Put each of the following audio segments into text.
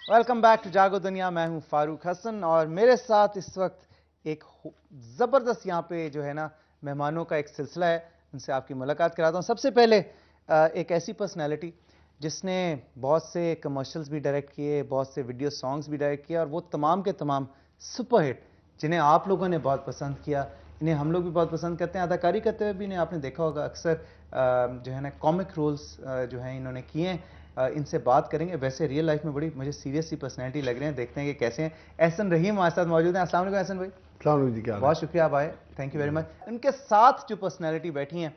Welcome back to जागो दुनिया। मैं हूं फारूक हसन और मेरे साथ इस वक्त एक ज़बरदस्त यहाँ पे जो है ना मेहमानों का एक सिलसिला है। उनसे आपकी मुलाकात कराता हूँ। सबसे पहले एक ऐसी पर्सनैलिटी जिसने बहुत से कमर्शियल्स भी डायरेक्ट किए, बहुत से वीडियो सॉन्ग्स भी डायरेक्ट किए और वो तमाम के तमाम सुपरहिट, जिन्हें आप लोगों ने बहुत पसंद किया, इन्हें हम लोग भी बहुत पसंद करते हैं। अदाकारी करते हुए भी इन्हें आपने देखा होगा अक्सर जो है ना कॉमिक रोल्स जो हैं इन्होंने किए हैं। इनसे बात करेंगे। वैसे रियल लाइफ में बड़ी मुझे सीरियस सी पर्सनैलिटी लग रहे हैं। देखते हैं कि कैसे हैं। एहसन रहीम हमारे साथ मौजूद हैं। अस्सलाम वालेकुम एहसन भाई। अस्सलाम जी, क्या बहुत शुक्रिया आप आए, थैंक यू वेरी मच। उनके साथ जो पर्सनैलिटी बैठी हैं,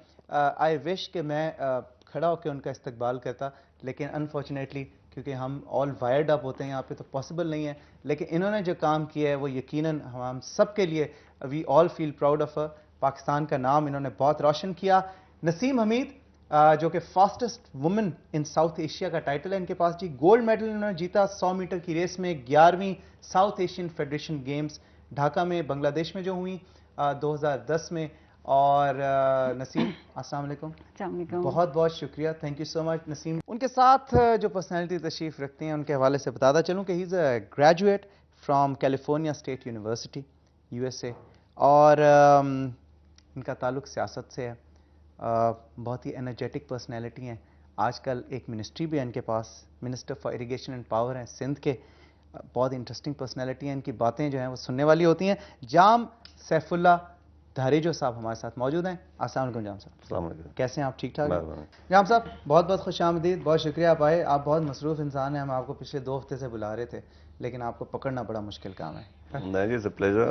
आई विश कि मैं खड़ा होकर उनका इस्तकबाल करता, लेकिन अनफॉर्चुनेटली क्योंकि हम ऑल वायर्ड अप होते हैं यहाँ पे तो पॉसिबल नहीं है। लेकिन इन्होंने जो काम किया है वो यकीनन हम सब के लिए, we all feel proud of. Pakistan का नाम इन्होंने बहुत रोशन किया। नसीम हमीद, जो कि fastest women in south Asia का टाइटल है इनके पास जी। गोल्ड मेडल इन्होंने जीता 100 मीटर की रेस में 11वीं south Asian federation games Dhaka में बांग्लादेश में जो हुई 2010 में। और नसीम अस्सलाम वालेकुम। बहुत बहुत शुक्रिया, thank you so much Naseem. उनके साथ जो पर्सनैलिटी तशरीफ रखती हैं उनके हवाले से बताता चलूँ कि he is a graduate from California state university USA। और इनका ताल्लुक सियासत से है। बहुत ही एनर्जेटिक पर्सनैलिटी हैं। आजकल एक मिनिस्ट्री भी है इनके पास, minister for irrigation and power हैं सिंध के। बहुत इंटरेस्टिंग पर्सनैलिटी हैं। इनकी बातें जो हैं वो सुनने वाली होती हैं। जाम सैफुल्ला धारेजो साहब हमारे साथ मौजूद हैं। अस्सलाम वालेकुम जाम साहब। अस्सलाम वालेकुम। कैसे हैं आप? ठीक ठाक हैं जाम साहब? बहुत बहुत खुशामदीद, बहुत शुक्रिया आप आए। आप बहुत मसरूफ़ इंसान हैं। हम आपको पिछले 2 हफ्ते से बुला रहे थे, लेकिन आपको पकड़ना बड़ा मुश्किल काम है। नहीं जी, it's a pleasure.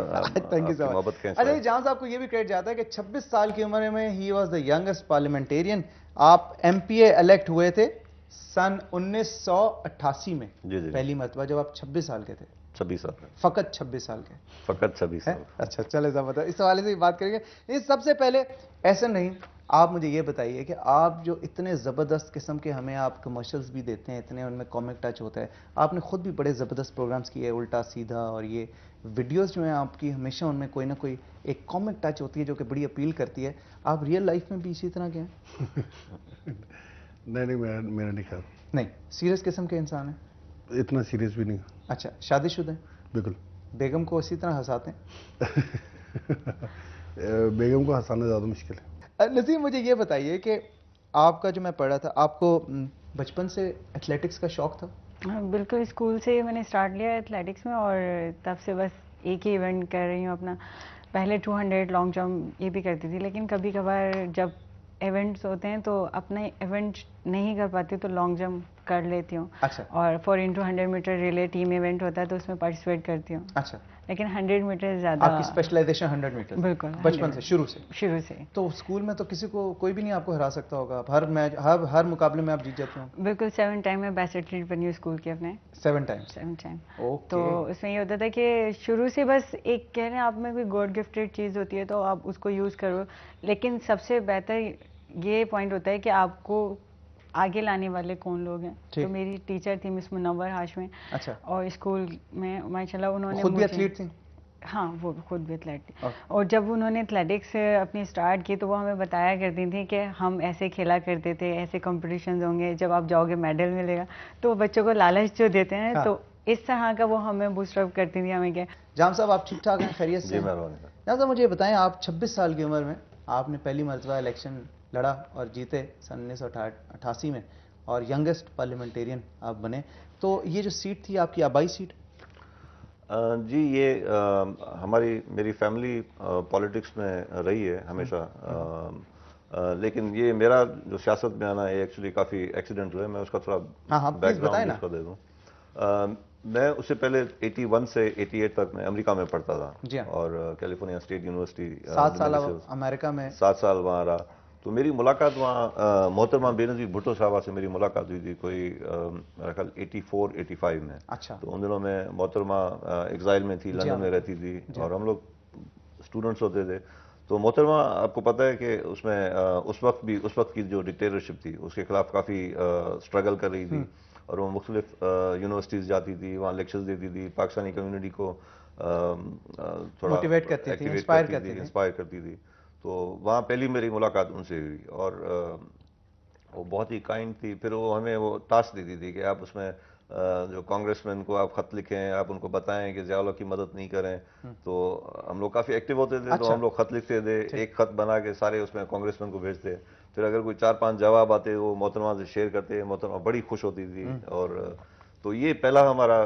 Thank you so much. अच्छा, जहां साहब को ये भी क्रेडिट जाता है कि 26 साल की उम्र में he was the youngest parliamentarian. आप MPA इलेक्ट हुए थे सन 1988 में। जी जी, पहली मरतबा जब आप 26 साल के थे। 26 साल फकत 26 साल के। फकत 26 साल। अच्छा, चले जबरदस्त। इस हवाले से भी बात करेंगे। इस सबसे पहले ऐसा नहीं, आप मुझे ये बताइए कि आप जो इतने ज़बरदस्त किस्म के हमें आप कमर्शियल्स भी देते हैं, इतने उनमें कॉमिक टच होता है, आपने खुद भी बड़े ज़बरदस्त प्रोग्राम्स किए, उल्टा सीधा, और ये वीडियोस जो हैं आपकी हमेशा उनमें कोई ना कोई एक कॉमिक टच होती है जो कि बड़ी अपील करती है। आप रियल लाइफ में भी इसी तरह के हैं? नहीं, मेरा नहीं ख्याल। नहीं, सीरियस किस्म के इंसान हैं? इतना सीरियस भी नहीं। अच्छा, शादीशुदा हैं? बिल्कुल। बेगम को इसी तरह हंसाते हैं? बेगम को हंसाना ज़्यादा मुश्किल है। नसीम, मुझे ये बताइए कि आपका जो मैं पढ़ा था, आपको बचपन से एथलेटिक्स का शौक था? हाँ, बिल्कुल। स्कूल से मैंने स्टार्ट लिया एथलेटिक्स में और तब से बस एक ही इवेंट कर रही हूँ अपना। पहले 200 लॉन्ग जंप ये भी करती थी, लेकिन कभी कभार जब इवेंट्स होते हैं तो अपने इवेंट नहीं कर पाती तो लॉन्ग जंप कर लेती हूँ। अच्छा। और 4x100 metre relay team event होता है तो उसमें पार्टिसिपेट करती हूँ। अच्छा। लेकिन 100 मीटर ज़्यादा। आपकी स्पेशलाइजेशन 100 मीटर? बिल्कुल, बचपन से, शुरू से? तो स्कूल में तो किसी को कोई भी नहीं आपको हरा सकता होगा। हर मैच, हर मुकाबले में आप जीत जाते हो? बिल्कुल। 7 टाइम में बेस्ट एथलीट बनी हूँ स्कूल के अपने। 7 टाइम? ओके। तो उसमें ये होता था कि शुरू से बस एक कह रहे हैं आप में कोई गॉड गिफ्टेड चीज़ होती है तो आप उसको यूज़ करो, लेकिन सबसे बेहतर ये पॉइंट होता है कि आपको आगे लाने वाले कौन लोग हैं। तो मेरी टीचर थी मिस मुनव्वर हाशमी। अच्छा। और स्कूल में माशाल्लाह उन्होंने खुद भी एथलीट थी? हाँ, वो खुद भी एथलेट थी। और जब उन्होंने एथलेटिक्स अपनी स्टार्ट की तो वो हमें बताया करती थी कि हम ऐसे खेला करते थे, ऐसे कंपटीशंस होंगे, जब आप जाओगे मेडल मिलेगा। तो बच्चों को लालच जो देते हैं हाँ। तो इस तरह का वो हमें बूस्ट अप करती थी हमें। क्या जाम साहब, आप ठीक ठाक हैं, खैरियत से? जी मेहरबानी। जाम साहब, मुझे बताएं, आप 26 साल की उम्र में आपने पहली मरतबा इलेक्शन लड़ा और जीते सन 1988 में, और यंगेस्ट पार्लियामेंटेरियन आप बने। तो ये जो सीट थी आपकी आबाई सीट? जी, ये मेरी फैमिली पॉलिटिक्स में रही है हमेशा। लेकिन ये मेरा जो सियासत में आना है एक्चुअली काफ़ी एक्सीडेंटल है। मैं उसका थोड़ा बैकग्राउंड उसका दे दूँ। मैं उससे पहले 81 से 88 तक मैं अमेरिका में पढ़ता था और कैलिफोर्निया स्टेट यूनिवर्सिटी 7 साल अमेरिका में। 7 साल वहाँ रहा। तो मेरी मुलाकात वहाँ मोहतरमा बेनज़ीर भुट्टो साहबा से मेरी मुलाकात हुई थी कोई मेरा ख्याल 84-85 में। अच्छा। तो उन दिनों में मोहतरमा एग्जाइल में थी, लंदन में रहती थी और हम लोग स्टूडेंट्स होते थे। तो मोहतरमा, आपको पता है कि उसमें उस वक्त की जो डिक्टेटरशिप थी उसके खिलाफ काफ़ी स्ट्रगल कर रही थी और वो मुख्तलिफ यूनिवर्सिटीज़ जाती थी, वहाँ लेक्चर्स देती थी, पाकिस्तानी कम्युनिटी को थोड़ा मोटिवेट करती थी, इंस्पायर करती थी। तो वहाँ पहली मेरी मुलाकात उनसे हुई और वो बहुत ही काइंड थी। फिर वो हमें वो टास्क देती थी कि आप उसमें जो कांग्रेसमैन को आप खत लिखें, आप उनको बताएं कि ज़िया-उल-हक की मदद नहीं करें, तो हम लोग काफ़ी एक्टिव होते थे। तो हम लोग खत लिखते थे, एक खत बना के सारे उसमें कांग्रेसमैन को भेजते, फिर अगर कोई 4-5 जवाब आते वो मोहतरमा से शेयर करते, मोहतरमा बड़ी खुश होती थी। और तो ये पहला हमारा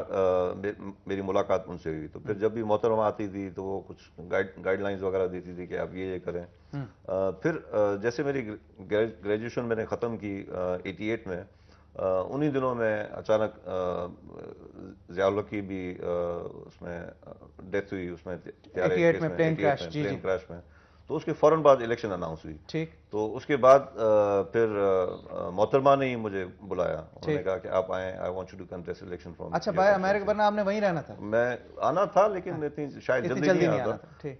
मेरी मुलाकात उनसे हुई। तो फिर जब भी मोहतरमा आती थी तो वो कुछ गाइडलाइंस वगैरह देती थी कि आप ये करें। फिर जैसे मेरी ग्रेजुएशन मैंने ख़त्म की 88 में, उन्हीं दिनों में अचानक ज़िया-उल-हक की भी उसमें डेथ हुई, उसमें 88 में प्लेन क्रैश, जी प्लेन क्रैश में। तो उसके फौरन बाद इलेक्शन अनाउंस हुई। ठीक। तो उसके बाद फिर मोहतरमा ने ही मुझे बुलाया, उन्होंने कहा कि आप आए, I want you to contest election from. अच्छा भाई, अमेरिका वरना आपने वहीं रहना था? मैं आना था लेकिन इतनी शायद जल्दी नहीं आना था। ठीक।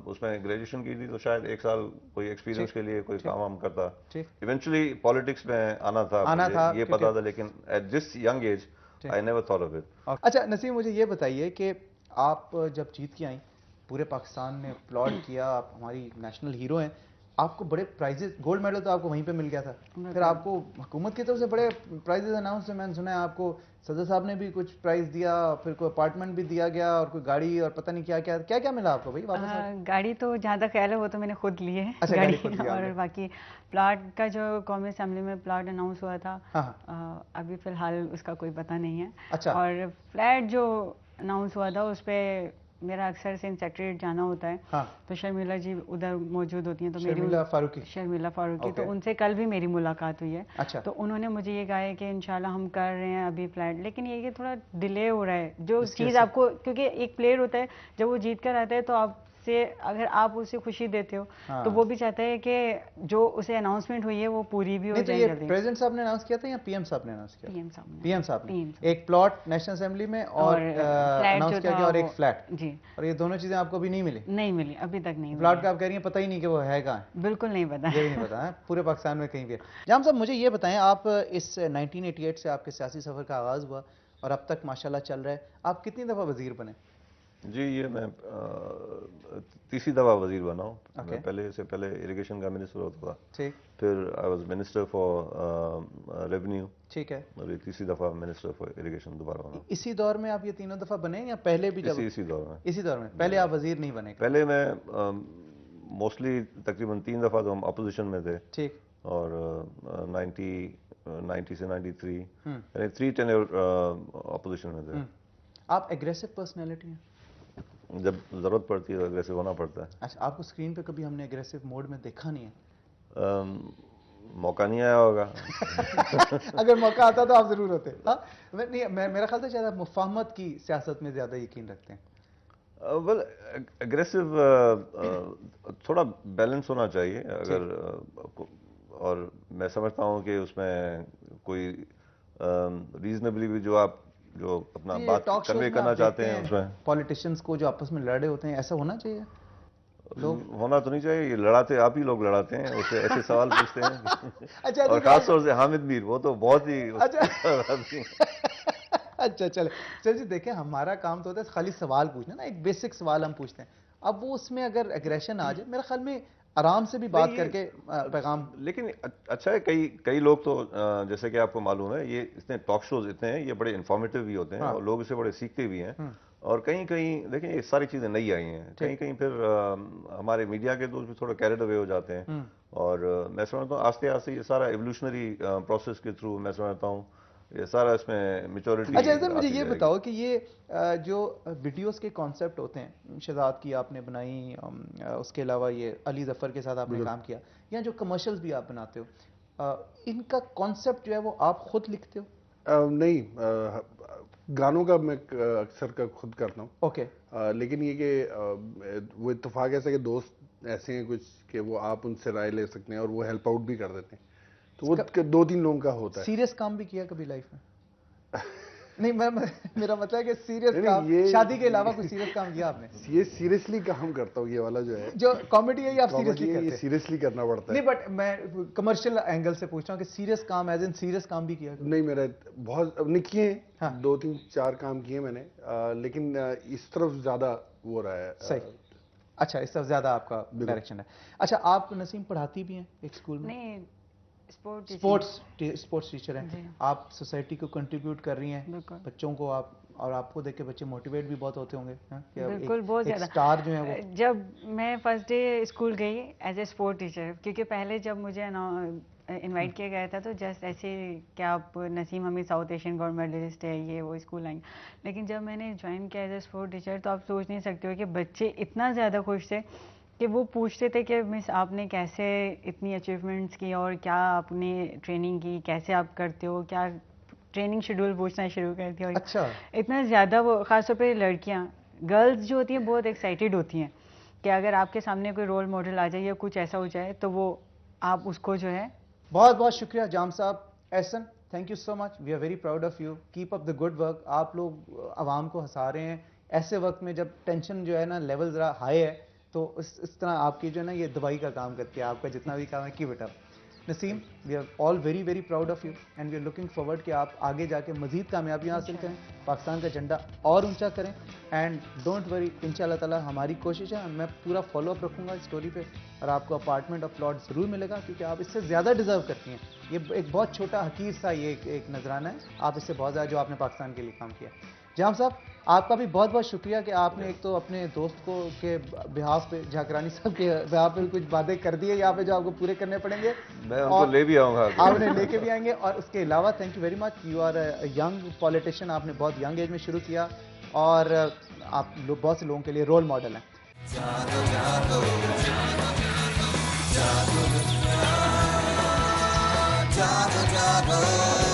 उसमें ग्रेजुएशन की थी तो शायद 1 साल कोई एक्सपीरियंस के लिए कोई काम हम करता। ठीक। इवेंचुअली पॉलिटिक्स में आना था, मुझे ये पता था, लेकिन at this young age I never thought of it. अच्छा नसीम, मुझे ये बताइए कि आप जब जीत के आई, पूरे पाकिस्तान ने अपलॉड किया, आप हमारी नेशनल हीरो हैं, आपको बड़े प्राइजेस, गोल्ड मेडल तो आपको वहीं पे मिल गया था, फिर आपको हुकूमत की तरफ से बड़े प्राइजेस अनाउंस हुए। मैंने सुना है आपको सदर साहब ने भी कुछ प्राइज दिया, फिर कोई अपार्टमेंट भी दिया गया और कोई गाड़ी और पता नहीं क्या क्या क्या क्या मिला आपको भाई वापस? गाड़ी तो जहाँ तक ख्याल है वो तो मैंने खुद ली है। अच्छा, गाड़ी खुद लिया और बाकी प्लाट का जो कौमी असेंबली में प्लाट अनाउंस हुआ था, अभी फिलहाल उसका कोई पता नहीं है। अच्छा। और फ्लैट जो अनाउंस हुआ था उस पर मेरा अक्सर सिंध सेक्रेटरीट जाना होता है। हाँ। तो शर्मिला जी उधर मौजूद होती हैं, तो शर्मिला फारूकी, तो उनसे कल भी मेरी मुलाकात हुई है। अच्छा। तो उन्होंने मुझे ये कहा है कि इंशाल्लाह हम कर रहे हैं अभी फ्लैट, लेकिन ये थोड़ा डिले हो रहा है। जो चीज़ आपको, क्योंकि एक प्लेयर होता है जब वो जीत कर आता है तो आप से अगर आप उसे खुशी देते हो, तो वो भी चाहता है कि जो उसे अनाउंसमेंट हुई है वो पूरी भी हो जाए जल्दी। तो प्रेसिडेंट साहब ने अनाउंस किया था या पीएम साहब ने अनाउंस किया? पीएम साहब ने एक प्लॉट नेशनल असेंबली में और अनाउंस किया गया, और एक फ्लैट जी। और ये दोनों चीजें आपको अभी नहीं मिली? नहीं मिली, अभी तक नहीं। प्लॉट का आप कह रही हैं पता ही नहीं कि वो है कहाँ? बिल्कुल नहीं पता, ये भी नहीं पता है पूरे पाकिस्तान में कहीं भी। जाम साहब, मुझे ये बताएं, आप इस 1988 से आपके सियासी सफर का आगाज हुआ और अब तक माशाल्लाह चल रहा है, आप कितनी दफा वजीर बने? जी, ये मैं तीसरी दफ़ा वजीर बना हूँ। मैं पहले इरिगेशन का मिनिस्टर होता था। ठीक। फिर I was minister for revenue. ठीक है। और ये तीसरी दफ़ा मिनिस्टर फॉर इरिगेशन दोबारा बना। इसी दौर में आप ये तीनों दफ़ा बने या पहले भी? इसी दौर में। इसी दौर में पहले आप वजीर नहीं बने? पहले मैं मोस्टली तकरीबन 3 दफ़ा तो हम अपोजिशन में थे। ठीक। और 90 से 93 यानी 3 टेन्योर अपोजिशन में थे। आप एग्रेसिव पर्सनैलिटी हैं? जब जरूरत पड़ती है तो एग्रेसिव होना पड़ता है। अच्छा, आपको स्क्रीन पे कभी हमने एग्रेसिव मोड में देखा नहीं है? मौका नहीं आया होगा। अगर मौका आता तो आप जरूर होते। नहीं, मेरा ख्याल था शायद आप मुफाहमत की सियासत में ज्यादा यकीन रखते हैं। वेल, एग्रेसिव थोड़ा बैलेंस होना चाहिए अगर, और मैं समझता हूँ कि उसमें कोई रीजनेबली भी जो अपना बात कन्वे करना चाहते हैं, उसमें पॉलिटिशियंस को जो आपस में लड़े होते हैं, ऐसा होना चाहिए? होना तो नहीं चाहिए, ये लड़ाते आप ही लोग लड़ाते हैं, उससे ऐसे सवाल पूछते हैं। अच्छा, और खासतौर से हामिद मीर, वो तो बहुत ही अच्छा चल जी, देखें हमारा काम तो होता है खाली सवाल पूछना ना, एक बेसिक सवाल हम पूछते हैं। अब वो उसमें अगर एग्रेशन आ जाए, मेरे ख्याल में आराम से भी बात करके पैगाम। लेकिन अच्छा है, कई लोग तो जैसे कि आपको मालूम है, ये इतने टॉक शोज इतने हैं, ये बड़े इंफॉर्मेटिव भी होते हैं। हाँ। और लोग इससे बड़े सीखते भी हैं। और कहीं देखिए ये सारी चीज़ें नई आई हैं, कहीं फिर हमारे मीडिया के दोस्त भी थोड़ा कैरिड अवे हो जाते हैं। और मैं समझता हूँ आस्ते आस्ते ये सारा एवोल्यूशनरी प्रोसेस के थ्रू मैं समझता हूँ ये सारा इसमें मैच्योरिटी। अच्छा सर, मुझे ये बताओ कि ये जो वीडियोस के कॉन्सेप्ट होते हैं, शहजाद की आपने बनाई, उसके अलावा ये अली जफ़र के साथ आपने काम किया, या जो कमर्शियल्स भी आप बनाते हो, इनका कॉन्सेप्ट जो है वो आप खुद लिखते हो? नहीं, गानों का मैं अक्सर का खुद करता हूँ। ओके। लेकिन ये कि वो इत्तेफाक ऐसा कि दोस्त ऐसे हैं कुछ कि वो आप उनसे राय ले सकते हैं और वो हेल्प आउट भी कर देते हैं, तो वो 2-3 लोगों का होता है। सीरियस काम भी किया कभी लाइफ में? नहीं, मेरा मतलब है कि सीरियस काम, शादी के अलावा कोई सीरियस काम किया आपने? ये सीरियसली काम करता हूँ, ये वाला जो है जो कॉमेडी है, ये आप सीरियसली करते हैं? सीरियसली करना पड़ता है। नहीं, बट मैं कमर्शियल एंगल से पूछ रहा हूँ कि सीरियस काम एज इन सीरियस काम भी किया? नहीं, मेरा बहुत नहीं किए हैं। हाँ। 2-3-4 काम किए मैंने, लेकिन इस तरफ ज्यादा वो रहा है। सही। अच्छा, इस तरफ ज्यादा आपका डायरेक्शन है। अच्छा, आप नसीम पढ़ाती भी हैं एक स्कूल में? नहीं, स्पोर्ट्स टीचर हैं, जी। आप सोसाइटी को कंट्रीब्यूट कर रही हैं बिल्कुल। बच्चों को, आप और आपको देख के बच्चे मोटिवेट भी बहुत होते होंगे, हाँ? कि अब बिल्कुल, बहुत एक ज़्यादा। स्टार जो है वो जब मैं फर्स्ट डे स्कूल गई एज ए स्पोर्ट टीचर, क्योंकि पहले जब मुझे इनवाइट किया गया था तो जस्ट ऐसे क्या आप Naseem Hameed South Asian gold medalist है, ये वो स्कूल आएंगे, लेकिन जब मैंने ज्वाइन किया एज ए स्पोर्ट टीचर तो आप सोच नहीं सकते हो कि बच्चे इतना ज़्यादा खुश थे कि वो पूछते थे कि मिस आपने कैसे इतनी अचीवमेंट्स की और क्या आपने ट्रेनिंग की, कैसे आप करते हो, क्या ट्रेनिंग शेड्यूल पूछना शुरू कर दिया। अच्छा इतना ज़्यादा वो ख़ासतौर पे लड़कियाँ, गर्ल्स जो होती हैं बहुत एक्साइटेड होती हैं कि अगर आपके सामने कोई रोल मॉडल आ जाए या कुछ ऐसा हो जाए तो वो आप उसको जो है। बहुत बहुत शुक्रिया जाम साहब। Ehsan, thank you so much, we are very proud of you, keep up the good work. आप लोग आवाम को हंसा रहे हैं ऐसे वक्त में जब टेंशन जो है ना लेवल ज़रा हाई है, तो इस तरह आपकी जो है ना ये दवाई का काम करती है, आपका जितना भी काम है keep it up. Naseem, we are all very very proud of you and we are looking forward कि आप आगे जाके मजीद कामयाबी हासिल करें, पाकिस्तान का झंडा और ऊंचा करें। एंड डोंट वरी, इंशाल्लाह ताला हमारी कोशिश है, मैं पूरा फॉलोअप रखूंगा इस स्टोरी पे और आपको अपार्टमेंट और प्लॉट ज़रूर मिलेगा, क्योंकि आप इससे ज़्यादा डिजर्व करती हैं। ये एक बहुत छोटा हकीर सा ये एक नजराना है, आप इससे बहुत ज़्यादा जो आपने पाकिस्तान के लिए काम किया। जाम साहब, आपका भी बहुत बहुत शुक्रिया कि आपने एक तो अपने दोस्त को के बिहाफ पे, झाकरानी साहब के बिहाफ पे कुछ बातें कर दी है यहाँ पे जो आपको पूरे करने पड़ेंगे। मैं उनको ले भी आऊँगा, आप उन्हें लेके भी आएंगे। और उसके अलावा thank you very much, you are young politician, आपने बहुत यंग एज में शुरू किया और आप बहुत से लोगों के लिए रोल मॉडल हैं। जागो